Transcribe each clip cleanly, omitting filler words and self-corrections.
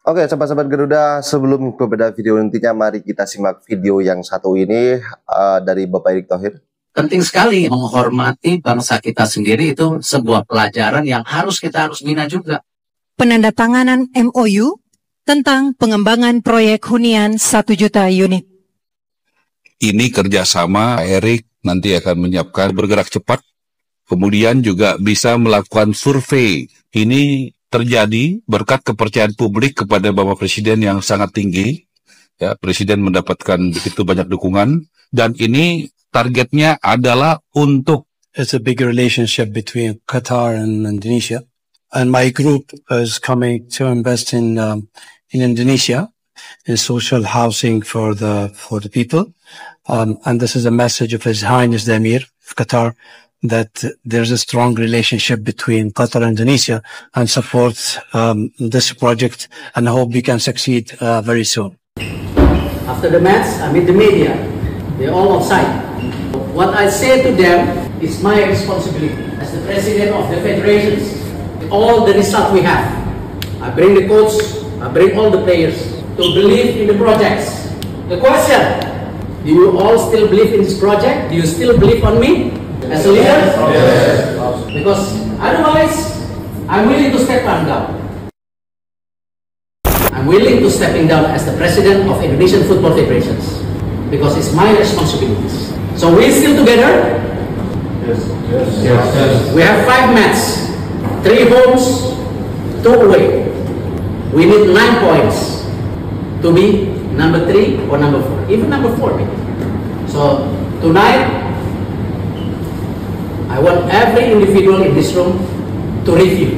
Oke, sahabat-sahabat Garuda, sebelum berbeda video intinya, mari kita simak video yang satu ini dari Bapak Erick Thohir. Penting sekali menghormati bangsa kita sendiri, itu sebuah pelajaran yang kita harus bina juga. Penandatanganan MOU tentang pengembangan proyek hunian 1 juta unit. Ini kerjasama Erick nanti akan menyiapkan bergerak cepat, kemudian juga bisa melakukan survei. Ini terjadi berkat kepercayaan publik kepada Bapak Presiden yang sangat tinggi. Ya, Presiden mendapatkan begitu banyak dukungan, dan ini targetnya adalah untuk it's a big relationship between Qatar and Indonesia, and my group is coming to invest in Indonesia in social housing for the people, and this is a message of His Highness the Emir of Qatar, that there's a strong relationship between Qatar and Indonesia, and supports this project, and I hope we can succeed very soon. After the match, I meet the media. They're all outside. What I say to them is my responsibility as the president of the federations. All the result we have, I bring the coach, I bring all the players to believe in the projects. The question, do you all still believe in this project? Do you still believe on me as a leader? Yes. Because otherwise, I'm willing to step down. I'm willing to stepping down as the president of Indonesian Football Federations because it's my responsibilities. So we still together? Yes. We have 5 matches, 3 homes, 2 away. We need 9 points to be number 3 or number 4, even number 4 maybe. So tonight, I want every individual in this room to review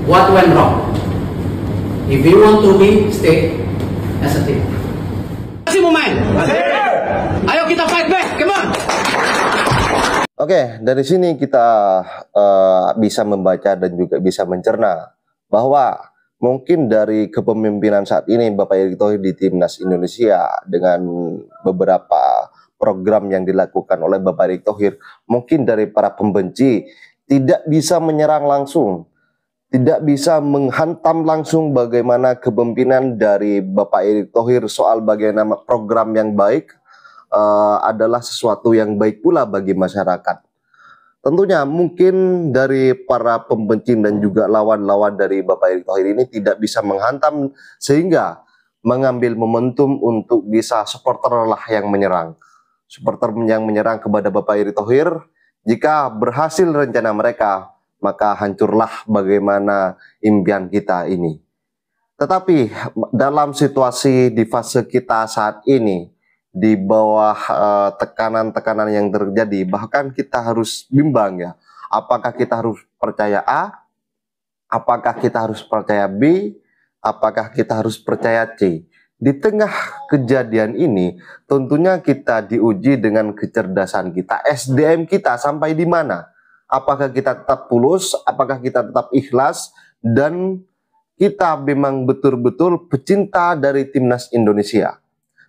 what went wrong. If you want to be, stay as a team. Masih mau main? Ayo kita fight back, come on! Oke, dari sini kita bisa membaca dan juga bisa mencerna bahwa mungkin dari kepemimpinan saat ini Bapak Erick Thohir di Timnas Indonesia dengan beberapa program yang dilakukan oleh Bapak Erick Thohir, mungkin dari para pembenci tidak bisa menyerang langsung, tidak bisa menghantam langsung bagaimana kepemimpinan dari Bapak Erick Thohir soal bagaimana program yang baik adalah sesuatu yang baik pula bagi masyarakat. Tentunya mungkin dari para pembenci dan juga lawan-lawan dari Bapak Erick Thohir ini tidak bisa menghantam sehingga mengambil momentum untuk bisa supporter lah yang menyerang. Supporter yang menyerang kepada Bapak Erick Thohir, jika berhasil rencana mereka, maka hancurlah bagaimana impian kita ini. Tetapi dalam situasi di fase kita saat ini, di bawah tekanan-tekanan yang terjadi, bahkan kita harus bimbang ya. Apakah kita harus percaya A? Apakah kita harus percaya B? Apakah kita harus percaya C? Di tengah kejadian ini, tentunya kita diuji dengan kecerdasan kita, SDM kita sampai di mana. Apakah kita tetap tulus, apakah kita tetap ikhlas, dan kita memang betul-betul pecinta dari Timnas Indonesia.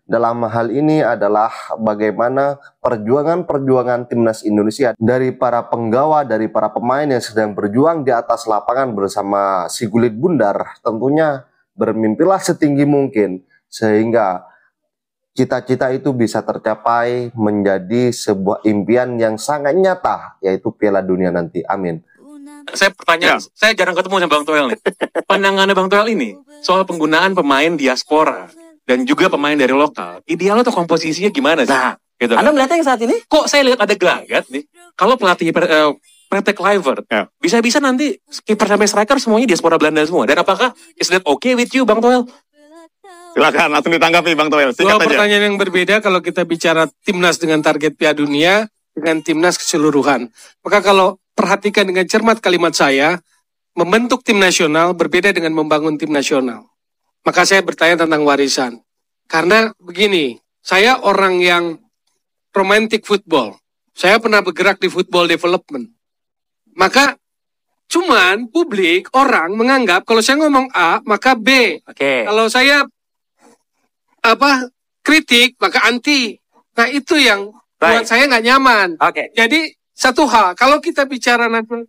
Dalam hal ini adalah bagaimana perjuangan-perjuangan Timnas Indonesia dari para penggawa, dari para pemain yang sedang berjuang di atas lapangan bersama si Kulit Bundar. Tentunya bermimpilah setinggi mungkin sehingga cita-cita itu bisa tercapai menjadi sebuah impian yang sangat nyata, yaitu Piala Dunia nanti. Amin. Saya pertanyaan, saya jarang ketemu sama Bang Toel nih. Pandangannya Bang Toel ini soal penggunaan pemain diaspora dan juga pemain dari lokal, ideal atau komposisinya gimana sih? Nah, gitu Anda melihatnya yang saat ini? Kok saya lihat ada gelagat nih. Kalau pelatih Prete Kluivert, bisa-bisa nanti kiper sampai striker semuanya diaspora Belanda semua. Dan apakah is that okay with you, Bang Toel? Silakan langsung ditanggapi Bang Toel. Dua pertanyaan yang berbeda kalau kita bicara timnas dengan target Piala Dunia dengan timnas keseluruhan. Maka kalau perhatikan dengan cermat kalimat saya, membentuk tim nasional berbeda dengan membangun tim nasional. Maka saya bertanya tentang warisan. Karena begini, saya orang yang romantic football. Saya pernah bergerak di football development. Maka cuman publik, orang menganggap kalau saya ngomong A, maka B. Kalau saya kritik maka anti. Nah itu yang buat saya nggak nyaman. Jadi satu hal, kalau kita bicara nanti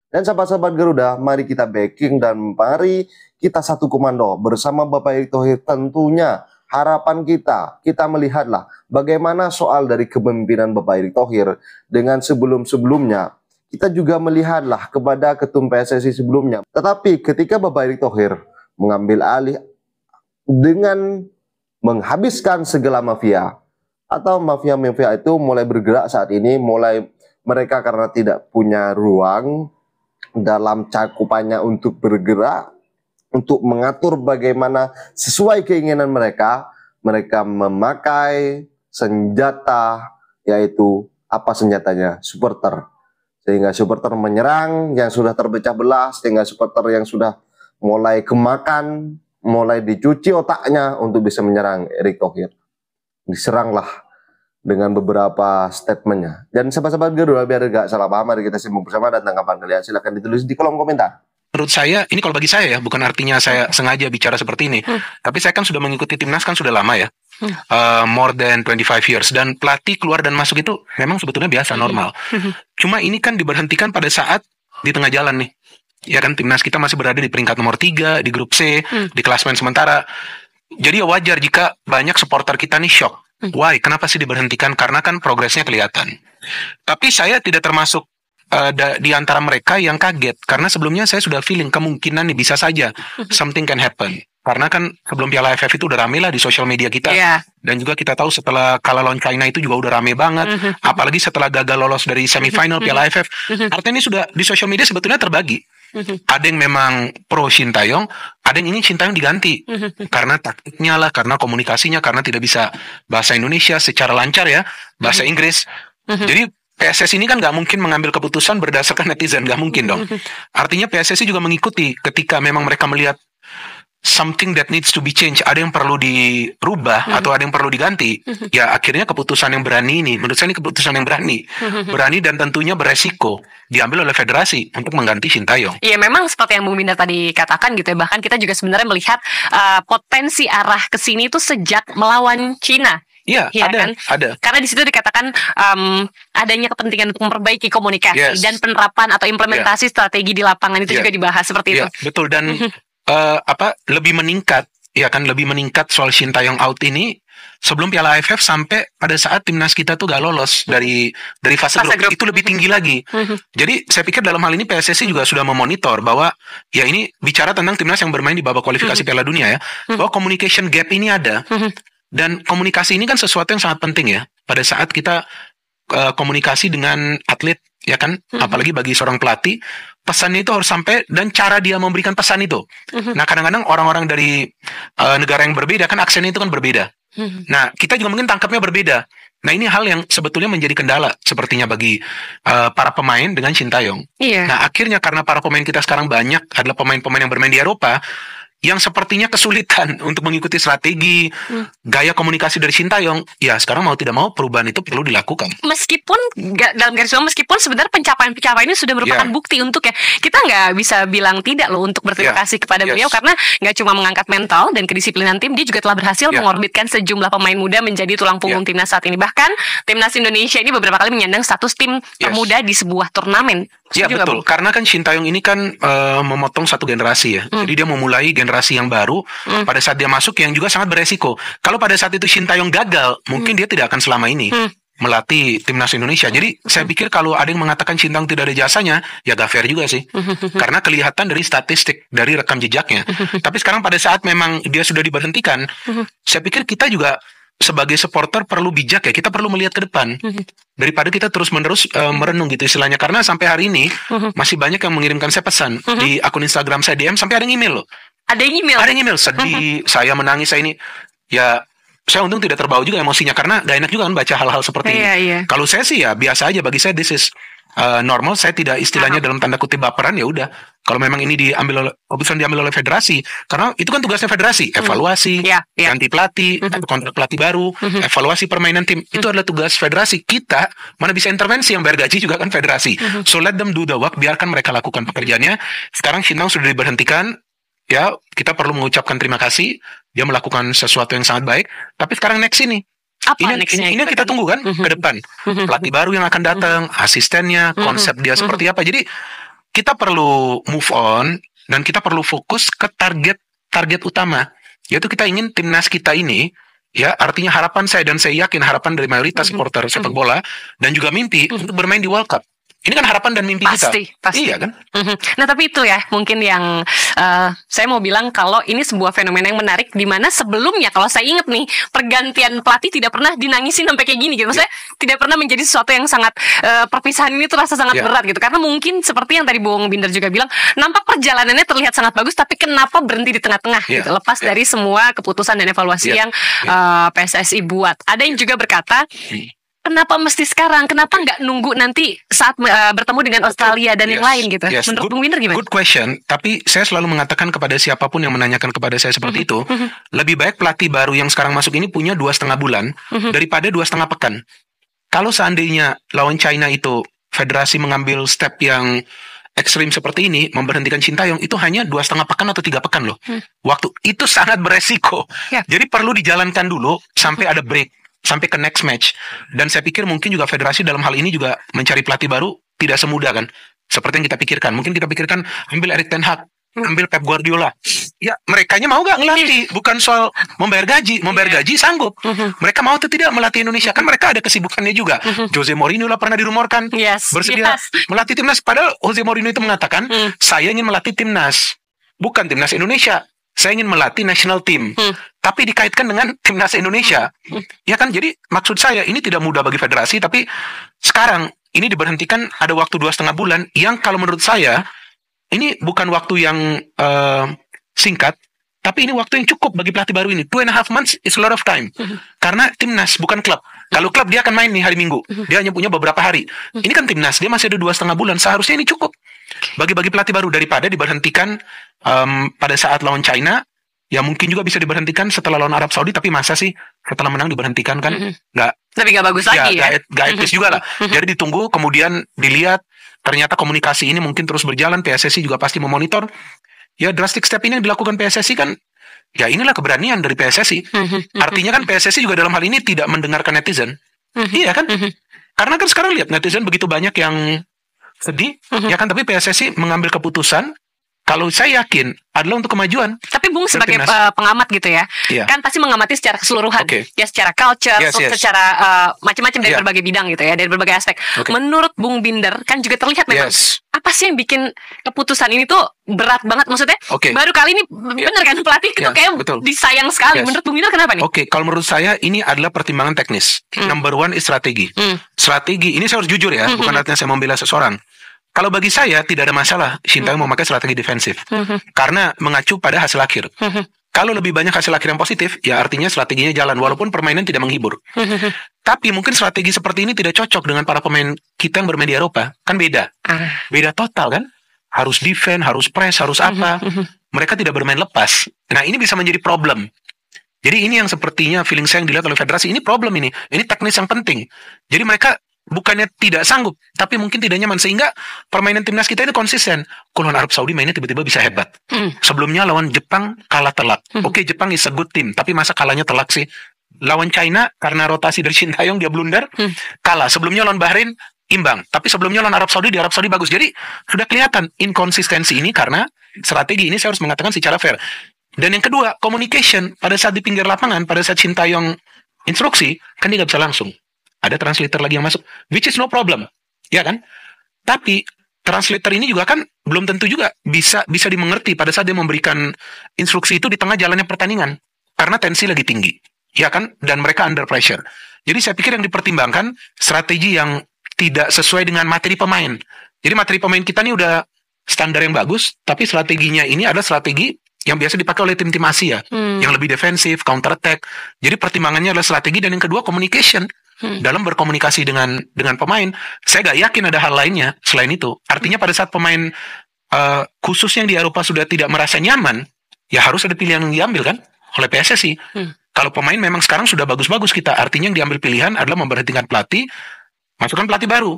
Dan sahabat-sahabat Garuda, mari kita backing dan mari kita satu komando bersama Bapak Erick Thohir. Tentunya harapan kita melihatlah bagaimana soal dari kepemimpinan Bapak Erick Thohir dengan sebelum-sebelumnya. Kita juga melihatlah kepada ketum PSSI sebelumnya. Tetapi ketika Bapak Erick Thohir mengambil alih dengan menghabiskan segala mafia, atau mafia-mafia itu mulai bergerak saat ini, mulai mereka karena tidak punya ruang dalam cakupannya untuk bergerak, untuk mengatur bagaimana sesuai keinginan mereka memakai senjata, yaitu apa senjatanya? Supporter. Sehingga supporter menyerang yang sudah terpecah belah, sehingga supporter yang sudah mulai kemakan, mulai dicuci otaknya untuk bisa menyerang Erick Thohir. Diseranglah dengan beberapa statementnya. Dan sahabat-sahabat Garuda, biar gak salah paham, mari kita simak bersama dan tanggapan kalian silahkan ditulis di kolom komentar. Menurut saya, ini kalau bagi saya ya, bukan artinya saya sengaja bicara seperti ini. Tapi saya kan sudah mengikuti timnas kan sudah lama ya. More than 25 years. Dan pelatih keluar dan masuk itu memang sebetulnya biasa, normal. Cuma ini kan diberhentikan pada saat di tengah jalan nih. Ya kan, timnas kita masih berada di peringkat nomor 3, di grup C, di klasemen sementara. Jadi ya wajar jika banyak supporter kita nih shock. Why? Kenapa sih diberhentikan? Karena kan progresnya kelihatan. Tapi saya tidak termasuk di antara mereka yang kaget, karena sebelumnya saya sudah feeling kemungkinan nih bisa saja something can happen. Karena kan sebelum Piala AFF itu udah rame lah di sosial media kita, dan juga kita tahu setelah kalah lawan China itu juga udah rame banget, apalagi setelah gagal lolos dari semifinal Piala AFF. Artinya ini sudah di sosial media sebetulnya terbagi. Ada yang memang pro Sintayong, ada yang ingin Sintayong diganti karena taktiknya lah, karena komunikasinya, karena tidak bisa bahasa Indonesia secara lancar ya, bahasa Inggris. Jadi PSSI ini kan nggak mungkin mengambil keputusan berdasarkan netizen, nggak mungkin dong. Artinya PSSI juga mengikuti ketika memang mereka melihat something that needs to be changed, ada yang perlu dirubah atau ada yang perlu diganti. Ya akhirnya keputusan yang berani ini, menurut saya ini keputusan yang berani dan tentunya beresiko diambil oleh federasi untuk mengganti Sintayong. Iya, memang seperti yang Bung Binar tadi katakan gitu ya. Bahkan kita juga sebenarnya melihat potensi arah ke sini itu sejak melawan Cina. Iya, ada. Karena di situ dikatakan adanya kepentingan untuk memperbaiki komunikasi dan penerapan atau implementasi strategi di lapangan itu juga dibahas seperti itu. Betul, dan lebih meningkat, ya kan, lebih meningkat soal Sintayong out ini sebelum Piala AFF sampai pada saat timnas kita tuh gak lolos dari fase grup itu lebih tinggi lagi. Jadi saya pikir dalam hal ini PSSI juga sudah memonitor bahwa ya ini bicara tentang timnas yang bermain di babak kualifikasi Piala Dunia ya, bahwa communication gap ini ada. Dan komunikasi ini kan sesuatu yang sangat penting ya pada saat kita komunikasi dengan atlet, ya kan, apalagi bagi seorang pelatih, pesannya itu harus sampai dan cara dia memberikan pesan itu. Nah kadang-kadang orang-orang dari negara yang berbeda kan aksennya itu kan berbeda. Nah kita juga mungkin tangkapnya berbeda. Nah ini hal yang sebetulnya menjadi kendala sepertinya bagi para pemain dengan Sintayong. Nah akhirnya karena para pemain kita sekarang banyak adalah pemain-pemain yang bermain di Eropa, yang sepertinya kesulitan untuk mengikuti strategi, gaya komunikasi dari Sintayong, ya sekarang mau tidak mau perubahan itu perlu dilakukan. Meskipun dalam garis bawah, meskipun sebenarnya pencapaian ini sudah merupakan bukti untuk ya, kita nggak bisa bilang tidak loh untuk berterima kasih kepada beliau, karena nggak cuma mengangkat mental dan kedisiplinan tim, dia juga telah berhasil mengorbitkan sejumlah pemain muda menjadi tulang punggung timnas saat ini. Bahkan timnas Indonesia ini beberapa kali menyandang status tim termuda di sebuah turnamen. Ya betul, karena kan Sintayong ini kan memotong satu generasi ya. Jadi dia memulai generasi yang baru pada saat dia masuk yang juga sangat beresiko. Kalau pada saat itu Sintayong gagal, mungkin dia tidak akan selama ini melatih timnas Indonesia. Jadi saya pikir kalau ada yang mengatakan Sintayong tidak ada jasanya, ya gak fair juga sih. Karena kelihatan dari statistik, dari rekam jejaknya. Tapi sekarang pada saat memang dia sudah diberhentikan, saya pikir kita juga sebagai supporter perlu bijak ya, kita perlu melihat ke depan daripada kita terus-menerus merenung gitu istilahnya, karena sampai hari ini masih banyak yang mengirimkan saya pesan di akun Instagram saya, DM, sampai ada yang email loh. Ada yang email sedih, saya menangis, saya ini ya saya untung tidak terbawa juga emosinya karena gak enak juga kan baca hal-hal seperti ini. Kalau saya sih ya biasa aja, bagi saya this is normal, saya tidak istilahnya dalam tanda kutip baperan, ya udah. Kalau memang ini keputusan diambil oleh federasi, karena itu kan tugasnya federasi, evaluasi, ganti pelatih, kontrak pelatih baru, evaluasi permainan tim, itu adalah tugas federasi. Kita mana bisa intervensi, yang bayar gaji juga kan federasi. So let them do the work, biarkan mereka lakukan pekerjaannya. Sekarang Sintayong sudah diberhentikan, ya kita perlu mengucapkan terima kasih, dia melakukan sesuatu yang sangat baik. Tapi sekarang next ini, ini yang kita tunggu kan ke depan, pelatih baru yang akan datang, asistennya, konsep dia seperti apa. Jadi kita perlu move on dan kita perlu fokus ke target utama, yaitu kita ingin timnas kita ini, ya, artinya harapan saya dan saya yakin harapan dari mayoritas supporter sepak bola dan juga mimpi untuk bermain di World Cup. Ini kan harapan dan mimpi kita. Pasti. Iya kan? Nah, tapi itu ya mungkin yang saya mau bilang kalau ini sebuah fenomena yang menarik, di mana sebelumnya kalau saya ingat nih, pergantian pelatih tidak pernah dinangisin sampai kayak gini gitu. Maksudnya tidak pernah menjadi sesuatu yang sangat perpisahan ini terasa sangat berat gitu. Karena mungkin seperti yang tadi Bung Binder juga bilang, nampak perjalanannya terlihat sangat bagus, tapi kenapa berhenti di tengah-tengah gitu. Lepas dari semua keputusan dan evaluasi yang PSSI buat. Ada yang juga berkata, kenapa mesti sekarang? Kenapa nggak nunggu nanti saat bertemu dengan Australia dan yang lain gitu? Menurut Bung Winner gimana? Good question. Tapi saya selalu mengatakan kepada siapapun yang menanyakan kepada saya seperti itu, lebih baik pelatih baru yang sekarang masuk ini punya 2,5 bulan daripada 2,5 pekan. Kalau seandainya lawan China itu federasi mengambil step yang ekstrim seperti ini, memberhentikan Sintayong, itu hanya 2,5 pekan atau 3 pekan loh. Waktu itu sangat beresiko. Jadi perlu dijalankan dulu sampai ada break, sampai ke next match. Dan saya pikir mungkin juga federasi dalam hal ini juga mencari pelatih baru tidak semudah kan, seperti yang kita pikirkan. Mungkin kita pikirkan ambil Erik ten Hag, ambil Pep Guardiola. Ya, merekanya mau gak ngelatih? Bukan soal membayar gaji. Membayar gaji sanggup. Mereka mau atau tidak melatih Indonesia? Kan mereka ada kesibukannya juga. Jose Mourinho lah pernah dirumorkan bersedia melatih timnas. Padahal Jose Mourinho itu mengatakan, saya ingin melatih timnas, bukan timnas Indonesia. Saya ingin melatih national team, tapi dikaitkan dengan timnas Indonesia. Ya kan, jadi maksud saya ini tidak mudah bagi federasi, tapi sekarang ini diberhentikan ada waktu 2,5 bulan, yang kalau menurut saya ini bukan waktu yang singkat, tapi ini waktu yang cukup bagi pelatih baru ini. 2,5 months is a lot of time. Karena timnas bukan klub. Kalau klub dia akan main nih hari Minggu, dia hanya punya beberapa hari. Ini kan timnas, dia masih ada 2,5 bulan. Seharusnya ini cukup bagi pelatih baru daripada diberhentikan pada saat lawan China. Ya mungkin juga bisa diberhentikan setelah lawan Arab Saudi, tapi masa sih setelah menang diberhentikan kan? Tapi nggak bagus lagi ya. Nggak etis juga lah. Jadi ditunggu, kemudian dilihat ternyata komunikasi ini mungkin terus berjalan. PSSI juga pasti memonitor. Ya, drastic step ini yang dilakukan PSSI kan, ya inilah keberanian dari PSSI. Artinya kan PSSI juga dalam hal ini tidak mendengarkan netizen. Iya kan? Karena kan sekarang lihat netizen begitu banyak yang sedih, ya kan? Tapi PSSI mengambil keputusan, kalau saya yakin adalah untuk kemajuan. Tapi Bung sebagai pengamat gitu ya, kan pasti mengamati secara keseluruhan, ya secara culture, secara macam-macam dari berbagai bidang gitu ya, dari berbagai aspek. Menurut Bung Binder kan juga terlihat memang apa sih yang bikin keputusan ini tuh berat banget, maksudnya baru kali ini bener kan pelatih itu kayak disayang sekali. Menurut Bung Binder kenapa nih? Kalau menurut saya ini adalah pertimbangan teknis. Number one is strategi. Strategi ini saya harus jujur ya, bukan artinya saya membela seseorang. Kalau bagi saya tidak ada masalah Sintayong memakai strategi defensif karena mengacu pada hasil akhir. Kalau lebih banyak hasil akhir yang positif, ya artinya strateginya jalan walaupun permainan tidak menghibur. Tapi mungkin strategi seperti ini tidak cocok dengan para pemain kita yang bermain di Eropa. Kan beda. Beda total kan? Harus defend, harus press, harus apa. Mereka tidak bermain lepas. Nah, ini bisa menjadi problem. Jadi ini yang sepertinya feeling saya yang dilihat oleh federasi, ini problem ini. Ini teknis yang penting. Jadi mereka bukannya tidak sanggup, tapi mungkin tidak nyaman. Sehingga permainan timnas kita ini konsisten. Kalau lawan Arab Saudi mainnya tiba-tiba bisa hebat. Sebelumnya lawan Jepang kalah telak. Oke, Jepang is a good team, tapi masa kalahnya telak sih? Lawan China, karena rotasi dari Sintayong, dia blunder, kalah. Sebelumnya lawan Bahrain, imbang. Tapi sebelumnya lawan Arab Saudi, di Arab Saudi bagus. Jadi sudah kelihatan inkonsistensi ini karena strategi ini saya harus mengatakan secara fair. Dan yang kedua, communication. Pada saat di pinggir lapangan, pada saat Sintayong instruksi, kan dia nggak bisa langsung. Ada translator lagi yang masuk, which is no problem, ya kan? Tapi translator ini juga kan belum tentu juga bisa dimengerti pada saat dia memberikan instruksi itu di tengah jalannya pertandingan, karena tensi lagi tinggi, ya kan? Dan mereka under pressure. Jadi saya pikir yang dipertimbangkan strategi yang tidak sesuai dengan materi pemain. Jadi materi pemain kita ini udah standar yang bagus, tapi strateginya ini adalah strategi yang biasa dipakai oleh tim-tim Asia, yang lebih defensif, counter attack. Jadi pertimbangannya adalah strategi, dan yang kedua communication. Dalam berkomunikasi dengan pemain, saya gak yakin ada hal lainnya selain itu. Artinya pada saat pemain khusus yang di Eropa sudah tidak merasa nyaman, ya harus ada pilihan yang diambil kan oleh PSSI. Kalau pemain memang sekarang sudah bagus-bagus kita, artinya yang diambil pilihan adalah memberhentikan pelatih, masukkan pelatih baru.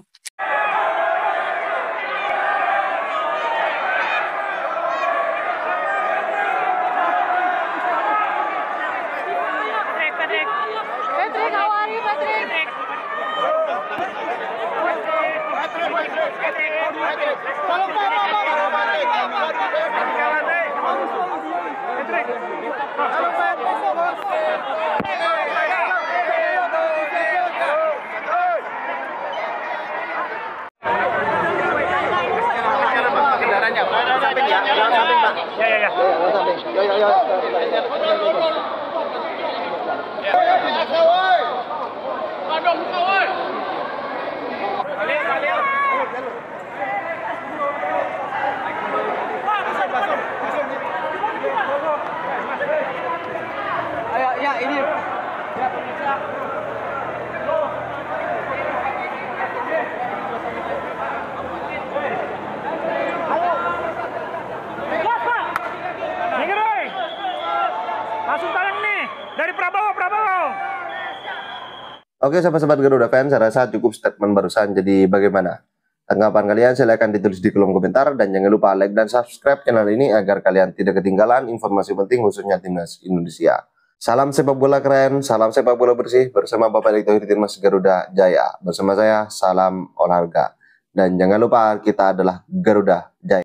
Tolong Oke, sahabat-sahabat Garuda fans, saya rasa cukup statement barusan. Jadi bagaimana tanggapan kalian? Silahkan ditulis di kolom komentar dan jangan lupa like dan subscribe channel ini agar kalian tidak ketinggalan informasi penting khususnya timnas Indonesia. Salam sepak bola keren, salam sepak bola bersih bersama Bapak Erick Thohir Timnas Garuda Jaya. Bersama saya, salam olahraga. Dan jangan lupa kita adalah Garuda Jaya.